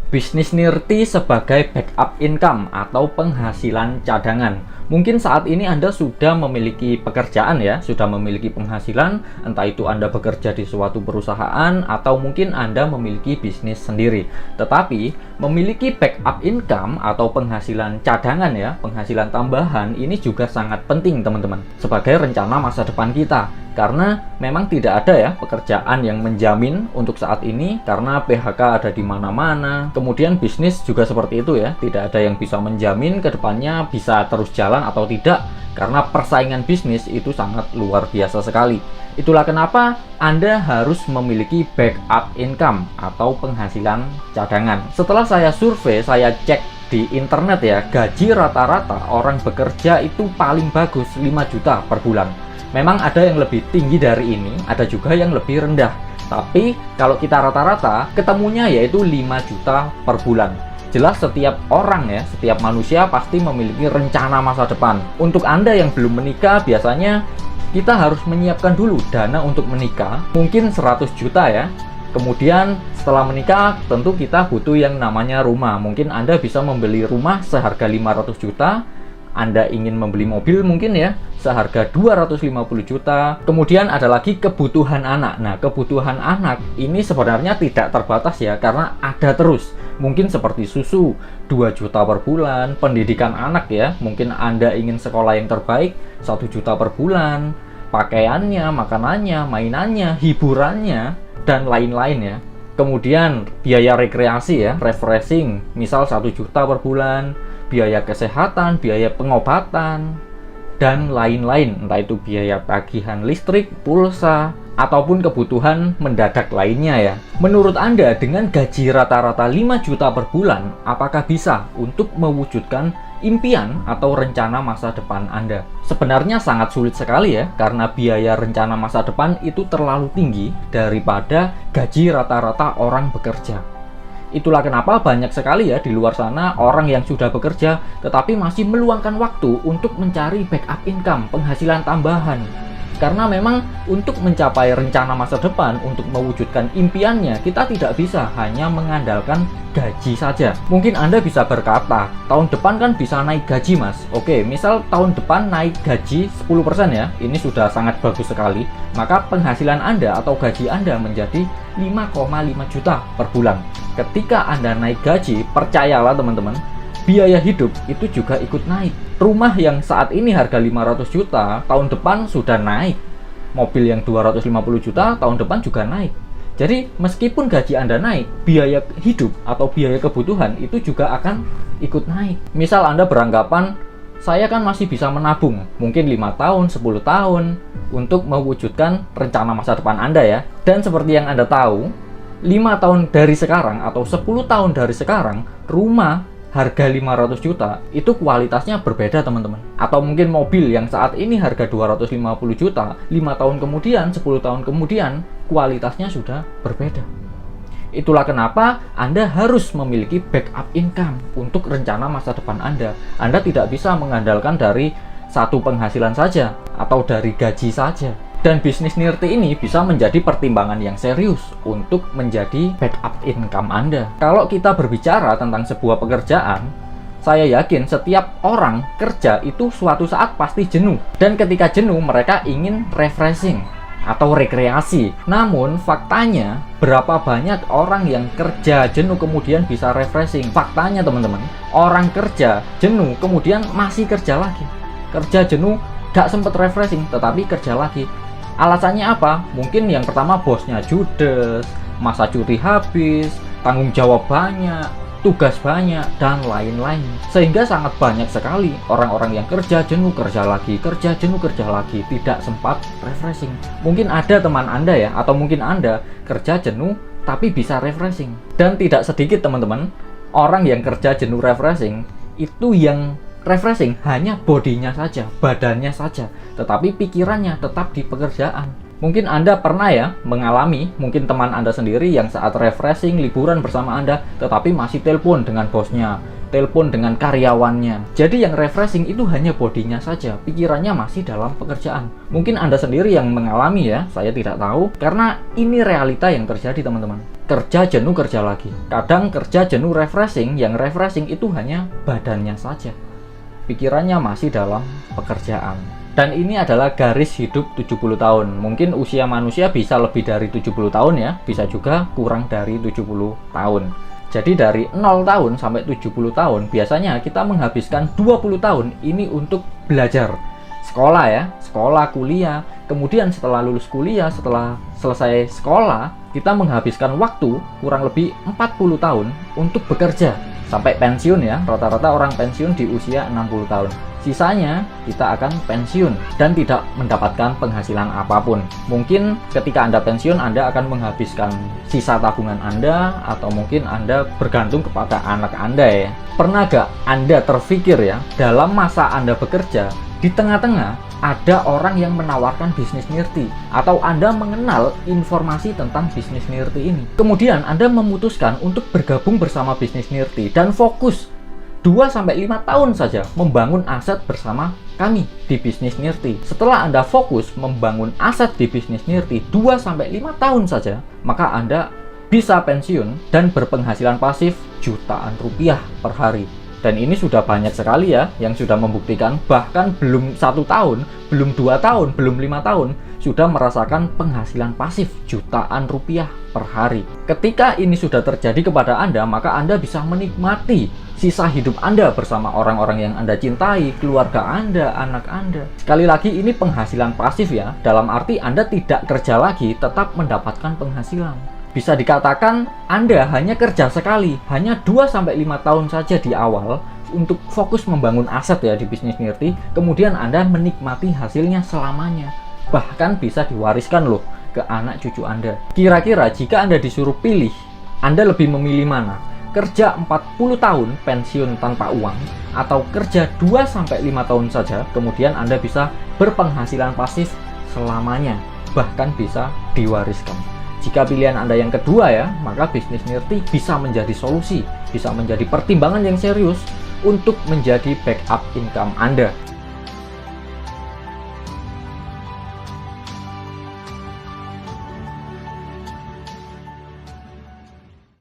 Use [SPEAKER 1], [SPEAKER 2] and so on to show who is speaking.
[SPEAKER 1] Bisnis nirti sebagai backup income atau penghasilan cadangan. Mungkin saat ini Anda sudah memiliki pekerjaan ya, sudah memiliki penghasilan, entah itu Anda bekerja di suatu perusahaan atau mungkin Anda memiliki bisnis sendiri. Tetapi memiliki backup income atau penghasilan cadangan ya, penghasilan tambahan ini juga sangat penting teman-teman sebagai rencana masa depan kita. Karena memang tidak ada ya pekerjaan yang menjamin untuk saat ini karena PHK ada di mana-mana. Kemudian bisnis juga seperti itu ya, tidak ada yang bisa menjamin ke depannya bisa terus jalan atau tidak karena persaingan bisnis itu sangat luar biasa sekali. Itulah kenapa Anda harus memiliki backup income atau penghasilan cadangan. Setelah saya survei, saya cek di internet ya, gaji rata-rata orang bekerja itu paling bagus 5 juta per bulan. Memang ada yang lebih tinggi dari ini, ada juga yang lebih rendah. Tapi kalau kita rata-rata, ketemunya yaitu 5 juta per bulan. Jelas setiap orang ya, setiap manusia pasti memiliki rencana masa depan. Untuk Anda yang belum menikah, biasanya kita harus menyiapkan dulu dana untuk menikah, mungkin 100 juta ya. Kemudian setelah menikah, tentu kita butuh yang namanya rumah. Mungkin Anda bisa membeli rumah seharga 500 juta. Anda ingin membeli mobil mungkin ya seharga 250 juta. Kemudian ada lagi kebutuhan anak. Nah, kebutuhan anak ini sebenarnya tidak terbatas ya, karena ada terus. Mungkin seperti susu 2 juta per bulan, pendidikan anak ya, mungkin Anda ingin sekolah yang terbaik 1 juta per bulan, pakaiannya, makanannya, mainannya, hiburannya, dan lain-lain ya. Kemudian biaya rekreasi ya, refreshing, misal 1 juta per bulan, biaya kesehatan, biaya pengobatan, dan lain-lain, entah itu biaya tagihan listrik, pulsa, ataupun kebutuhan mendadak lainnya ya. Menurut Anda dengan gaji rata-rata 5 juta per bulan, apakah bisa untuk mewujudkan impian atau rencana masa depan Anda? Sebenarnya sangat sulit sekali ya, karena biaya rencana masa depan itu terlalu tinggi daripada gaji rata-rata orang bekerja. Itulah kenapa banyak sekali ya di luar sana orang yang sudah bekerja tetapi masih meluangkan waktu untuk mencari backup income, penghasilan tambahan. Karena memang untuk mencapai rencana masa depan, untuk mewujudkan impiannya, kita tidak bisa hanya mengandalkan gaji saja. Mungkin Anda bisa berkata, tahun depan kan bisa naik gaji mas. Oke, misal tahun depan naik gaji 10% ya, ini sudah sangat bagus sekali. Maka penghasilan Anda atau gaji Anda menjadi 5,5 juta per bulan. Ketika Anda naik gaji, percayalah teman-teman, biaya hidup itu juga ikut naik. Rumah yang saat ini harga 500 juta, tahun depan sudah naik. Mobil yang 250 juta, tahun depan juga naik. Jadi meskipun gaji Anda naik, biaya hidup atau biaya kebutuhan itu juga akan ikut naik. Misal Anda beranggapan, saya kan masih bisa menabung, mungkin 5 tahun, 10 tahun, untuk mewujudkan rencana masa depan Anda ya. Dan seperti yang Anda tahu, 5 tahun dari sekarang atau 10 tahun dari sekarang, rumah harga 500 juta itu kualitasnya berbeda teman-teman. Atau mungkin mobil yang saat ini harga 250 juta, 5 tahun kemudian, 10 tahun kemudian, kualitasnya sudah berbeda. Itulah kenapa Anda harus memiliki backup income untuk rencana masa depan Anda. Anda tidak bisa mengandalkan dari satu penghasilan saja atau dari gaji saja. Dan bisnis nirti ini bisa menjadi pertimbangan yang serius untuk menjadi backup income Anda. Kalau kita berbicara tentang sebuah pekerjaan, saya yakin setiap orang kerja itu suatu saat pasti jenuh. Dan ketika jenuh, mereka ingin refreshing atau rekreasi. Namun faktanya, berapa banyak orang yang kerja jenuh kemudian bisa refreshing? Faktanya teman-teman, orang kerja jenuh kemudian masih kerja lagi. Kerja jenuh, gak sempet refreshing, tetapi kerja lagi. Alasannya apa? Mungkin yang pertama bosnya judes, masa cuti habis, tanggung jawab banyak, tugas banyak, dan lain-lain. Sehingga sangat banyak sekali orang-orang yang kerja jenuh, kerja lagi, kerja jenuh, kerja lagi, tidak sempat refreshing. Mungkin ada teman Anda ya, atau mungkin Anda kerja jenuh tapi bisa refreshing. Dan tidak sedikit teman-teman, orang yang kerja jenuh refreshing, itu yang refreshing hanya bodinya saja, badannya saja, tetapi pikirannya tetap di pekerjaan. Mungkin Anda pernah ya mengalami, mungkin teman Anda sendiri yang saat refreshing, liburan bersama Anda, tetapi masih telepon dengan bosnya, telepon dengan karyawannya. Jadi yang refreshing itu hanya bodinya saja, pikirannya masih dalam pekerjaan. Mungkin Anda sendiri yang mengalami ya, saya tidak tahu, karena ini realita yang terjadi teman-teman. kerja jenuh kerja lagi. Kadang kerja jenuh refreshing, yang refreshing itu hanya badannya saja. Pikirannya masih dalam pekerjaan. Dan ini adalah garis hidup 70 tahun. Mungkin usia manusia bisa lebih dari 70 tahun ya, bisa juga kurang dari 70 tahun. Jadi dari 0 tahun sampai 70 tahun, biasanya kita menghabiskan 20 tahun ini untuk belajar. Sekolah ya, sekolah, kuliah. Kemudian setelah lulus kuliah, setelah selesai sekolah, kita menghabiskan waktu kurang lebih 40 tahun untuk bekerja. Sampai pensiun ya, rata-rata orang pensiun di usia 60 tahun. Sisanya kita akan pensiun dan tidak mendapatkan penghasilan apapun. Mungkin ketika Anda pensiun, Anda akan menghabiskan sisa tabungan Anda, atau mungkin Anda bergantung kepada anak Anda ya. Pernah gak Anda terpikir ya, dalam masa Anda bekerja, di tengah-tengah ada orang yang menawarkan bisnis nirti, atau Anda mengenal informasi tentang bisnis nirti ini. Kemudian Anda memutuskan untuk bergabung bersama bisnis nirti dan fokus 2-5 tahun saja membangun aset bersama kami di bisnis nirti. Setelah Anda fokus membangun aset di bisnis nirti 2-5 tahun saja, maka Anda bisa pensiun dan berpenghasilan pasif jutaan rupiah per hari. Dan ini sudah banyak sekali ya yang sudah membuktikan, bahkan belum 1 tahun, belum 2 tahun, belum 5 tahun, sudah merasakan penghasilan pasif jutaan rupiah per hari. Ketika ini sudah terjadi kepada Anda, maka Anda bisa menikmati sisa hidup Anda bersama orang-orang yang Anda cintai, keluarga Anda, anak Anda. Sekali lagi, ini penghasilan pasif ya, dalam arti Anda tidak kerja lagi, tetap mendapatkan penghasilan. Bisa dikatakan Anda hanya kerja sekali, hanya 2-5 tahun saja di awal untuk fokus membangun aset ya di bisnis nirti, kemudian Anda menikmati hasilnya selamanya. Bahkan bisa diwariskan loh ke anak cucu Anda. Kira-kira jika Anda disuruh pilih, Anda lebih memilih mana? Kerja 40 tahun pensiun tanpa uang, atau kerja 2-5 tahun saja, kemudian Anda bisa berpenghasilan pasif selamanya, bahkan bisa diwariskan. Jika pilihan Anda yang kedua ya, maka bisnis nirti bisa menjadi solusi, bisa menjadi pertimbangan yang serius untuk menjadi backup income Anda.